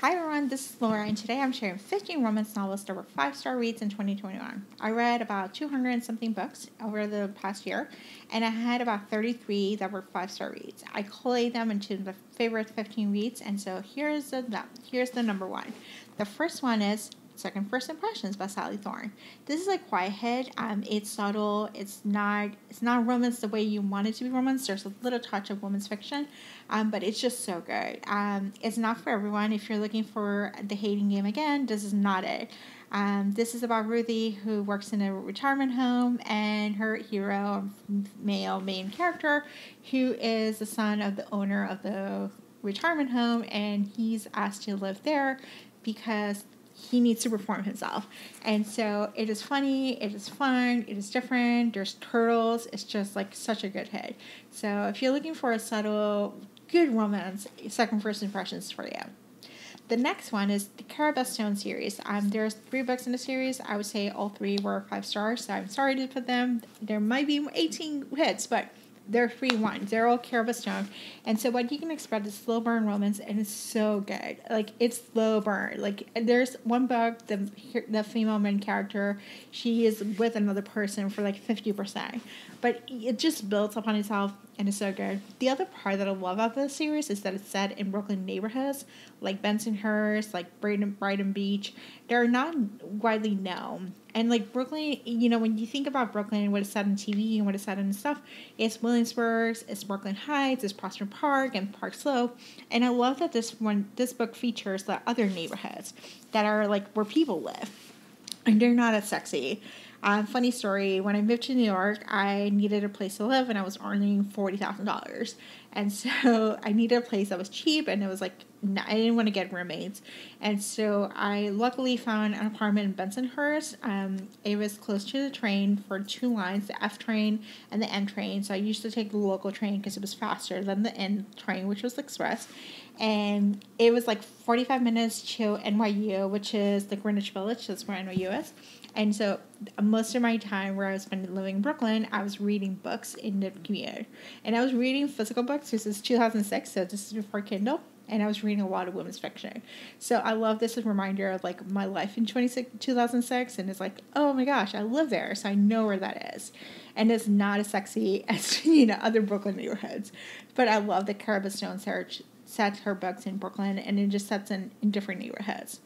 Hi everyone, this is Laura, and today I'm sharing 15 romance novels that were 5-star reads in 2021. I read about 200 and something books over the past year, and I had about 33 that were 5-star reads. I collated them into the favorite 15 reads, and so here's the number one. The first one is Second First Impressions by Sally Thorne. This is like Quiet. It's subtle. It's not romance the way you want it to be romance. There's a little touch of women's fiction, but it's just so good. It's not for everyone. If you're looking for the hating game again, this is not it. This is about Ruthie, who works in a retirement home, and her hero, male main character, who is the son of the owner of the retirement home, and he's asked to live there because he needs to reform himself. And so it is funny, it is fun, it is different, there's turtles, it's just like such a good hit. So if you're looking for a subtle, good romance, Second First Impressions for you. The next one is the Cara Stone series. There's 3 books in the series. I would say all 3 were 5 stars, so I'm sorry to put them. There might be 18 hits, but they're 3 ones. They're all Cara Stone. And so what you can expect is slow burn romance, and it's so good. Like, it's slow burn. Like, there's one book, the female main character, she is with another person for like 50%. But it just builds upon itself, and it's so good. The other part that I love about this series is that it's set in Brooklyn neighborhoods, like Bensonhurst, like Brighton Beach. They're not widely known. And like Brooklyn, when you think about Brooklyn, what is set on TV and what is set on stuff, it's Williamsburg, it's Brooklyn Heights, it's Prospect Park and Park Slope. And I love that this book features the other neighborhoods that are like where people live. And they're not as sexy. Funny story, when I moved to New York, I needed a place to live, and I was earning $40,000. And so I needed a place that was cheap, and it was like, I didn't want to get roommates. And so I luckily found an apartment in Bensonhurst. It was close to the train for 2 lines, the F train and the N train. So I used to take the local train because it was faster than the N train, which was express. And it was like 45 minutes to NYU, which is the Greenwich Village. That's where NYU is. And so most of my time where I was spending living in Brooklyn, I was reading books in the commute. And I was reading physical books. This is 2006, so this is before Kindle. And I was reading a lot of women's fiction. So I love this as a reminder of like my life in 2006. And it's like, oh my gosh, I live there, so I know where that is. And it's not as sexy as, other Brooklyn neighborhoods. But I love that Cara Stone sets her books in Brooklyn, and it just sets in different neighborhoods.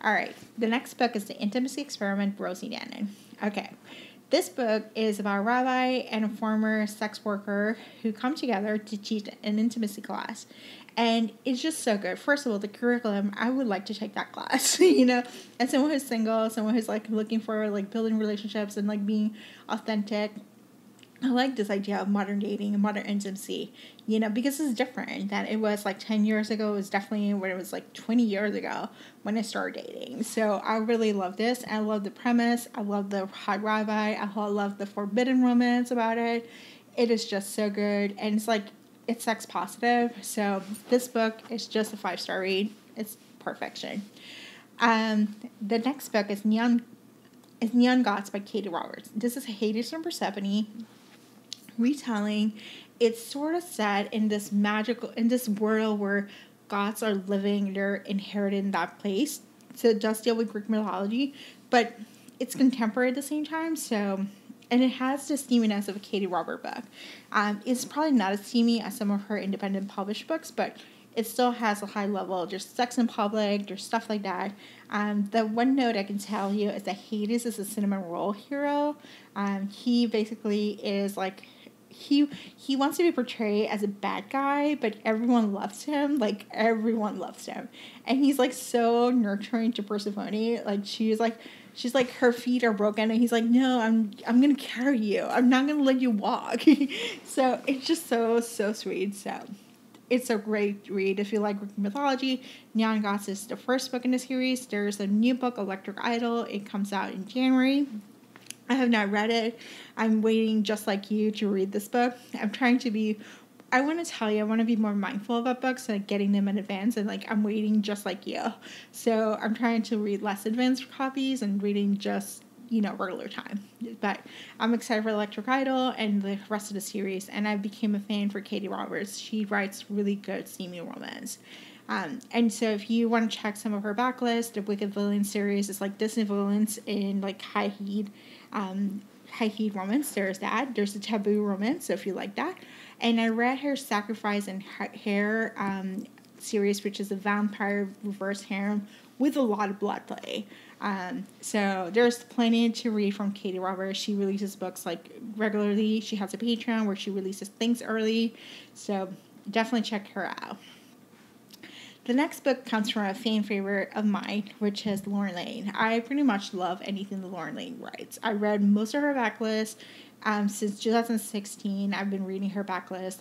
All right, the next book is The Intimacy Experiment, Rosie Dannon. Okay, this book is about a rabbi and a former sex worker who come together to teach an intimacy class. And it's just so good. First of all, the curriculum, I would like to take that class, as someone who's single, someone who's like looking for like building relationships and like being authentic. I like this idea of modern dating and modern intimacy, because it's different than it was like 10 years ago. It was definitely when it was like 20 years ago when I started dating. So I really love this. I love the premise. I love the hot rabbi. I love the forbidden romance about it. It is just so good. And it's sex positive. So this book is just a 5-star read. It's perfection. The next book is Neon Gods by Katie Roberts. This is Hades and Persephone retelling. It's sort of set in this world where gods are living, they're inherited in that place. So it does deal with Greek mythology, but it's contemporary at the same time. So, and it has the steaminess of a Katie Roberts book. It's probably not as steamy as some of her independent published books, but it still has a high level. There's sex in public, there's stuff like that. The one note I can tell you is that Hades is a cinnamon roll hero. He basically is like, he wants to be portrayed as a bad guy, but everyone loves him. Like, everyone loves him. And he's like so nurturing to Persephone. Like, she's like, her feet are broken, and he's like, no, I'm gonna carry you. I'm not gonna let you walk. So it's just so sweet. So it's a great read if you like Greek mythology. Neon Gods is the first book in the series. There's a new book, Electric Idol. It comes out in January. I have not read it. I'm waiting just like you to read this book. I want to be more mindful about books and getting them in advance, and I'm waiting just like you. So I'm trying to read less advanced copies and reading just, regular time. But I'm excited for Electric Idol and the rest of the series, and I became a fan for Katie Roberts. She writes really good, steamy romance. And so if you want to check some of her backlist, the Wicked Villains series is like Disney villains in like high heat romance. There's that. There's the Taboo romance, so if you like that. And I read her Sacrifice and Hair series, which is a vampire reverse harem with a lot of blood play. So there's plenty to read from Katie Roberts. She releases books like regularly. She has a Patreon where she releases things early. So definitely check her out. The next book comes from a fan favorite of mine, which is Lauren Lane. I pretty much love anything that Lauren Lane writes. I read most of her backlist since 2016. I've been reading her backlist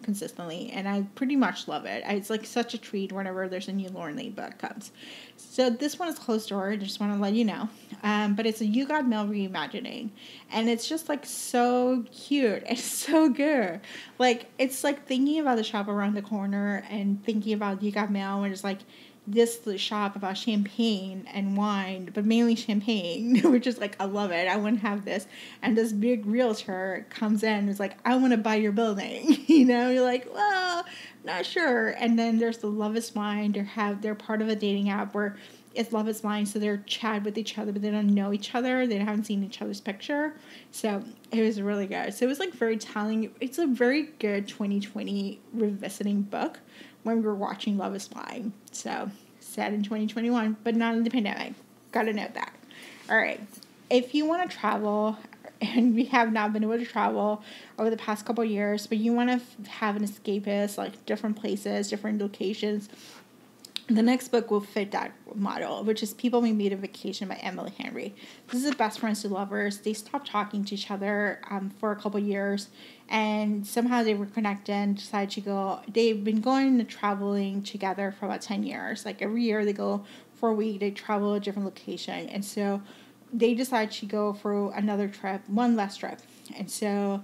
consistently, and I pretty much love it. It's like such a treat whenever there's a new Lauren Lane book comes. So this one is closed door. I just want to let you know. But it's a You Got Mail reimagining, and it's just like so cute. It's so good. Like it's like thinking about the shop around the corner and thinking about You Got Mail, and it's like this shop about champagne and wine, but mainly champagne, which is like, I love it. I want to have this. And this big realtor comes in and is like, I want to buy your building. You're like, well, not sure. And then there's the Love is Blind. They're part of a dating app where it's Love is Blind, so they're chat with each other, but they don't know each other. They haven't seen each other's picture. So it was really good. So it was like very telling. It's a very good 2020 revisiting book when we were watching Love is Blind. So set in 2021, but not in the pandemic. Gotta note that. All right. If you want to travel, and we have not been able to travel over the past couple of years, but you want to have an escapist, like different places, different locations, the next book will fit that model, which is People We Meet on Vacation by Emily Henry. This is best friends to lovers. They stopped talking to each other for a couple years, and somehow they reconnected and decided to go. They've been going to traveling together for about 10 years. Like every year they go for a week, they travel a different location. And so they decided to go for another trip, one last trip. And so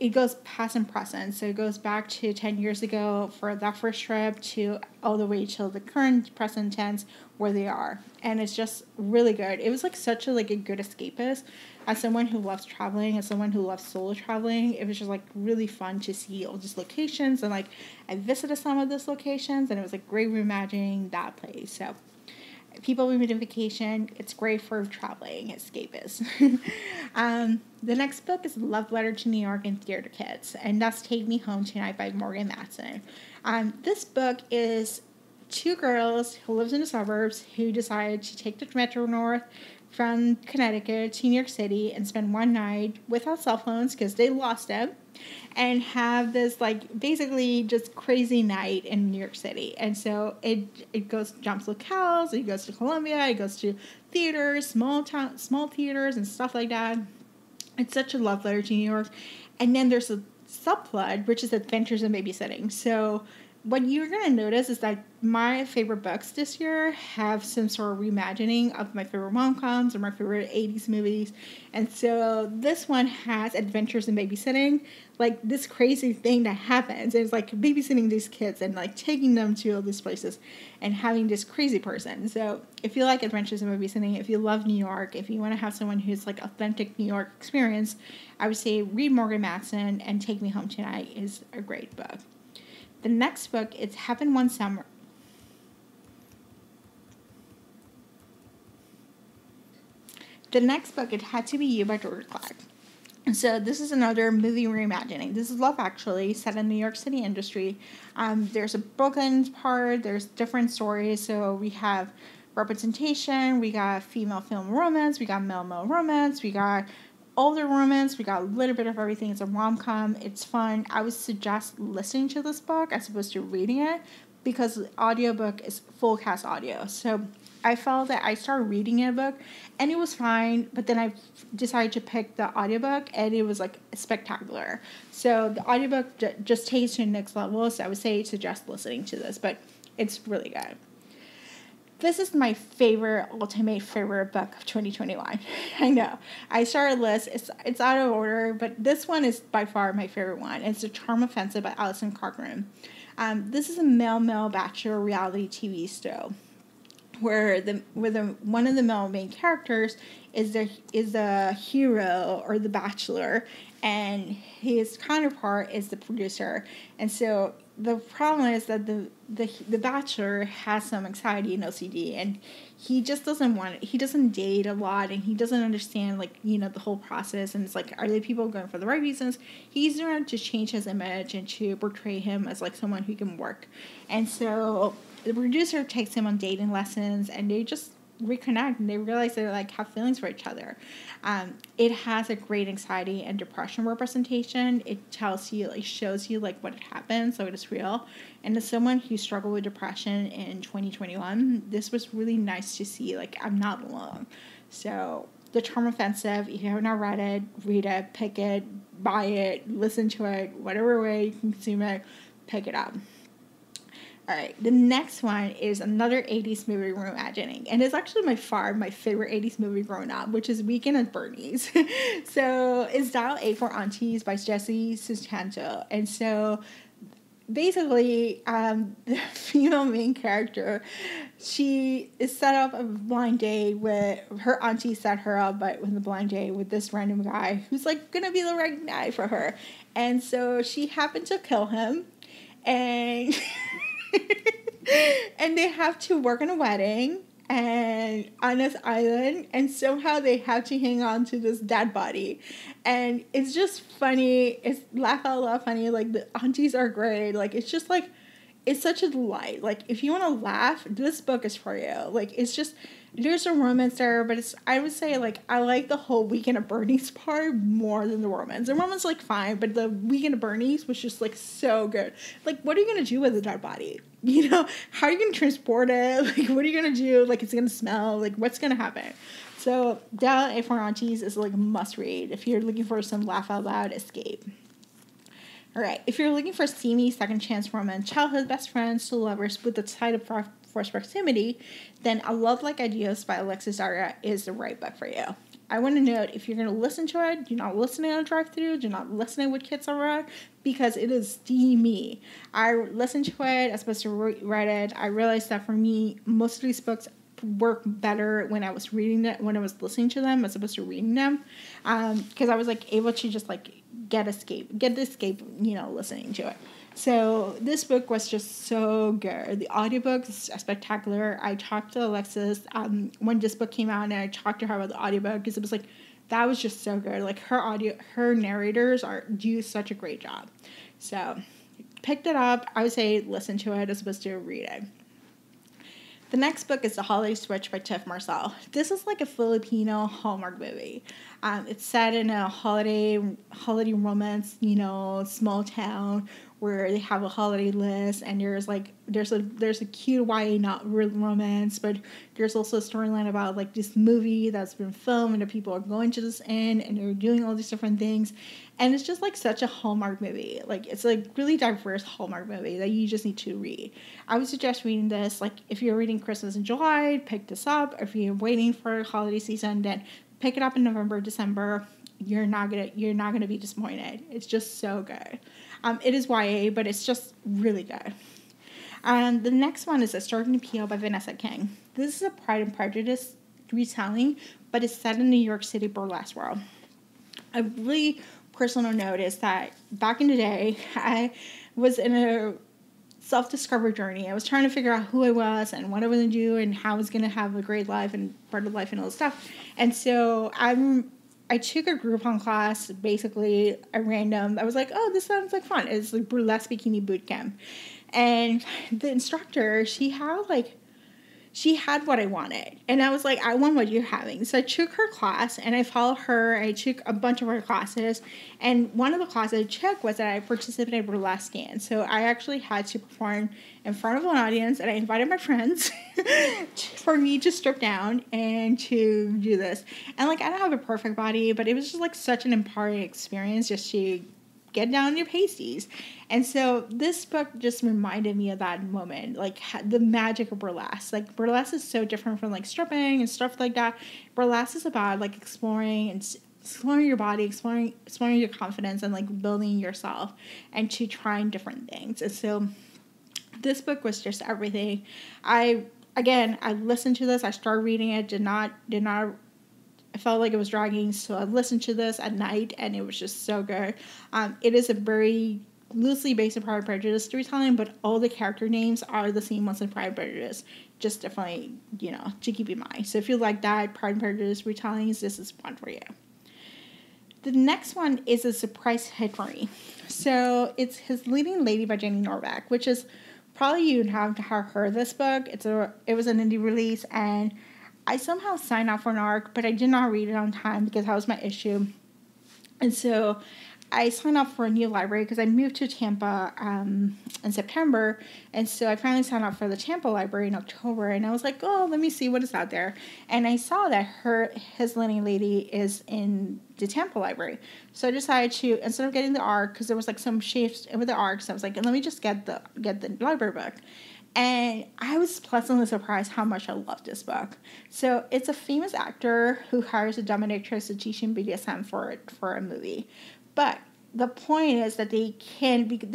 it goes past and present. So it goes back to 10 years ago for that first trip to all the way till the current present tense where they are. And it's just really good. It was like such a good escapist. As someone who loves traveling, as someone who loves solo traveling, it was just like really fun to see all these locations. And like I visited some of those locations and it was like great reimagining that place. So People We Meet on Vacation, it's great for traveling, escapist. The next book is Love Letter to New York and Theater Kids, and that's Take Me Home Tonight by Morgan Matson. This book is two girls who live in the suburbs who decided to take the Metro North from Connecticut to New York City and spend one night without cell phones because they lost them, and have this like basically just crazy night in New York City. And so it jumps locales, it goes to Columbia, it goes to theaters, small theaters and stuff like that. It's such a love letter to New York. And then there's a subplot, which is Adventures in Babysitting. So what you're going to notice is that my favorite books this year have some sort of reimagining of my favorite rom-coms or my favorite 80s movies. And so this one has Adventures in Babysitting, like this crazy thing that happens. It's like babysitting these kids and like taking them to all these places and having this crazy person. So if you like Adventures in Babysitting, if you love New York, if you want to have someone who's like authentic New York experience, I would say read Morgan Matson, and Take Me Home Tonight is a great book. The next book is Happened One Summer. The next book, It Had to Be You by Georgia Clark. And so this is another movie reimagining. This is Love Actually, set in the New York City industry. There's a Brooklyn part. There's different stories. So we have representation. We got female film romance. We got male romance. We got older romance. We got a little bit of everything. It's a rom-com. It's fun. I would suggest listening to this book as opposed to reading it because the audiobook is full cast audio. So I felt that I started reading a book and it was fine, but then I decided to pick the audiobook and it was like spectacular. So the audiobook just takes to the next level. So I would say suggest listening to this, but it's really good. This is my ultimate favorite book of 2021. I know. I started a list. It's out of order, but this one is by far my favorite one. It's The Charm Offensive by Alison Cochrane. This is a male bachelor reality TV show where one of the male main characters is the hero or the bachelor, and his counterpart is the producer. And so the problem is that the bachelor has some anxiety and OCD, and he just doesn't want it. He doesn't date a lot, and he doesn't understand, like, you know, the whole process. And it's like, are the people going for the right reasons? He's trying to change his image and to portray him as like someone who can work. And so the producer takes him on dating lessons, and they just reconnect, and they realize they like have feelings for each other. It has a great anxiety and depression representation. It tells you, like, shows you like what happened, so it is real. And as someone who struggled with depression in 2021, this was really nice to see, like, I'm not alone. So The Charm Offensive, if you have not read it, read it, pick it, buy it, listen to it, whatever way you consume it, pick it up. Alright, the next one is another 80s movie reimagining. And it's actually my favorite 80s movie growing up, which is Weekend at Bernie's. So it's Dial A for Aunties by Jessie Sustanto. And so basically, the female main character, she is set up a blind date with her auntie, set her up but with a blind date with this random guy who's like gonna be the right guy for her. And so she happened to kill him, and and they have to work on a wedding and on this island, and somehow they have to hang on to this dead body. And it's just funny. It's laugh out loud funny. Like, the aunties are great. Like, it's just like, it's such a delight. Like, if you want to laugh, this book is for you. Like, it's just, there's a romance there, but it's, I would say, like, I like the whole Weekend at Bernie's part more than the romance. The romance, like, fine, but the Weekend at Bernie's was just, like, so good. Like, what are you going to do with a dead body? You know, how are you going to transport it? Like, what are you going to do? Like, it's going to smell. Like, what's going to happen? So, Dial A for Aunties is, like, a must-read if you're looking for some laugh-out-loud escape. Alright, if you're looking for steamy second chance romance, childhood best friends to lovers with the side of forced proximity, then A Love Like Ideas by Alexis Daria is the right book for you. I want to note, if you're going to listen to it, do not listen on a drive-thru, do not listen with kids around, because it is steamy. I listened to it, as opposed to read it. I realized that for me, most of these books work better when I was reading them, when I was listening to them, as opposed to reading them, because I was like able to just like get the escape, you know, listening to it. So this book was just so good. The audiobook is spectacular. I talked to Alexis when this book came out, and I talked to her about the audiobook, because it was like, that was just so good. Like, her narrators do such a great job. So picked it up. I would say listen to it as opposed to read it. The next book is The Holiday Switch by Tiff Marcel. This is like a Filipino Hallmark movie. It's set in a holiday romance, you know, small town where they have a holiday list, and there's a cute YA not romance, but there's also a storyline about like this movie that's been filmed, and the people are going to this inn, and they're doing all these different things, and it's just like such a Hallmark movie. Like, it's a really diverse Hallmark movie that you just need to read. I would suggest reading this. Like, if you're reading Christmas in July, pick this up. If you're waiting for holiday season, then pick it up in November, December. You're not gonna be disappointed. It's just so good. It is YA, but it's just really good. The next one is A Certain Appeal by Vanessa King. This is a Pride and Prejudice retelling, but it's set in New York City burlesque world. A really personal note is that back in the day, I was in a self-discovery journey. I was trying to figure out who I was and what I was going to do and how I was going to have a great life and part of life and all this stuff. And so I took a Groupon class, basically a random. I was like, oh, this sounds like fun. It's like burlesque bikini boot camp. And the instructor, she had what I wanted. And I was like, I want what you're having. So I took her class, and I followed her. I took a bunch of her classes. And one of the classes I took was that I participated in burlesque dance. So I actually had to perform in front of an audience, and I invited my friends for me to strip down and to do this. And like, I don't have a perfect body, but it was just like such an empowering experience just to get down your pasties. And so this book just reminded me of that moment, like the magic of burlesque. Like, burlesque is so different from like stripping and stuff like that. Burlesque is about like exploring your body, exploring your confidence, and like building yourself and to trying different things. And so this book was just everything. I listened to this. I started reading it. I felt like it was dragging, so I listened to this at night, and it was just so good. It is a very loosely based on Pride and Prejudice retelling, but all the character names are the same ones in Pride and Prejudice. Just definitely, to keep in mind. So if you like that Pride and Prejudice retellings, this is one for you. The next one is a surprise hit for me. So it's His Leading Lady by Jenny Norbeck, which is probably you'd have to have heard this book. It was an indie release, and I somehow signed up for an ARC, but I did not read it on time because that was my issue. And so I signed up for a new library because I moved to Tampa in September. And so I finally signed up for the Tampa library in October. And I was like, oh, let me see what is out there. And I saw that His Leading Lady is in the Tampa library. So I decided to, instead of getting the ARC, because there was like some shifts with the ARC, so I was like, let me just get the library book. And I was pleasantly surprised how much I loved this book. So it's a famous actor who hires a dominatrix to teach him BDSM for a movie. But the point is that they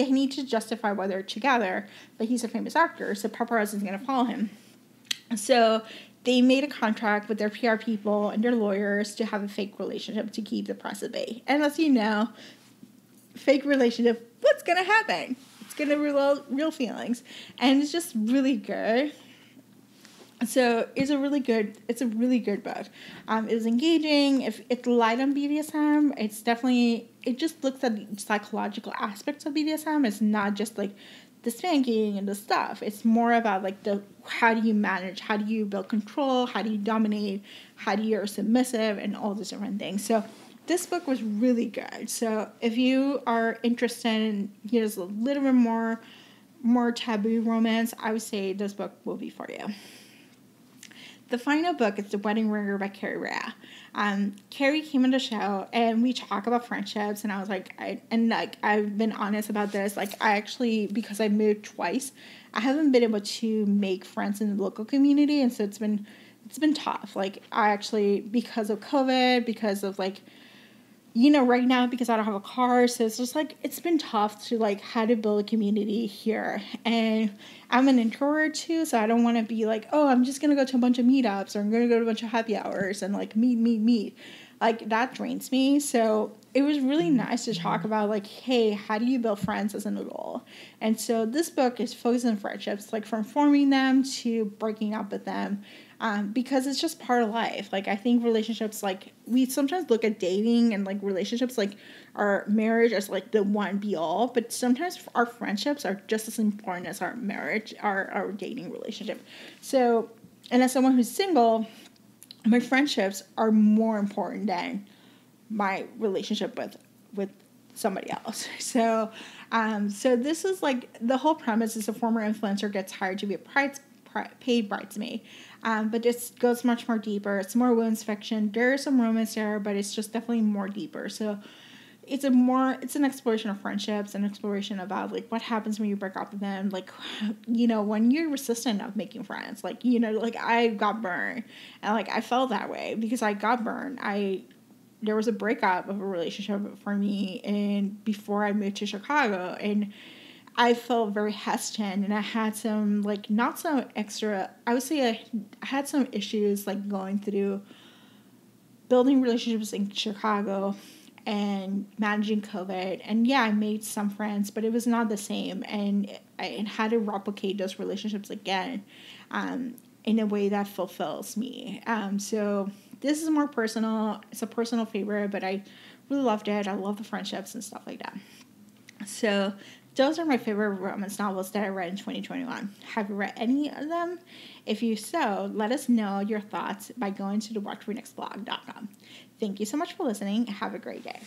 need to justify why they're together, but he's a famous actor, so paparazzi is going to follow him. So they made a contract with their PR people and their lawyers to have a fake relationship to keep the press at bay. And as you know, fake relationship, what's going to happen? It's going to reveal real feelings. And it's just really good. So it's a really good book. It was engaging. If it's light on BDSM, it just looks at the psychological aspects of BDSM. It's not just like the spanking and the stuff. It's more about like how do you manage, how do you build control, how do you dominate, how do you're submissive, and all these different things. So this book was really good. So if you are interested in just a little bit more taboo romance, I would say this book will be for you. The final book is The Wedding Ringer by Carrie Rhea. Carrie came on the show and we talk about friendships, and I was like, I've been honest about this. Like, I actually, because I moved twice, I haven't been able to make friends in the local community, and so it's been tough. Like, I actually, because of COVID, because of like, right now, because I don't have a car, so it's just like, it's been tough to like how to build a community here. And I'm an introvert too, so I don't want to be like, oh, I'm just going to go to a bunch of meetups, or I'm going to go to a bunch of happy hours and like meet. Like, that drains me. So it was really nice to talk about like, hey, how do you build friends as an adult? And so this book is focused on friendships, like from forming them to breaking up with them. Because it's just part of life. Like, I think relationships, like, we sometimes look at dating and, like, relationships, like, our marriage as, like, the one be all. But sometimes our friendships are just as important as our marriage, our dating relationship. So, and as someone who's single, my friendships are more important than my relationship with somebody else. So, so this is, like, the whole premise is a former influencer gets hired to be a paid bridesmaid. But it goes much more deeper. It's more women's fiction. There's some romance there, but it's just definitely more deeper. So it's an exploration of friendships, an exploration about like what happens when you break up with them. Like, when you're resistant of making friends, like, like I got burned, and like I felt that way because I got burned. There was a breakup of a relationship for me, and before I moved to Chicago, and I felt very hesitant, and I had some, like, not some extra, I would say I had some issues, like, going through building relationships in Chicago and managing COVID. And yeah, I made some friends, but it was not the same, and I had to replicate those relationships again in a way that fulfills me. So this is more personal. It's a personal favorite, but I really loved it. I love the friendships and stuff like that. So those are my favorite romance novels that I read in 2021. Have you read any of them? If you so, let us know your thoughts by going to thewatchfornextblog.com. Thank you so much for listening. Have a great day.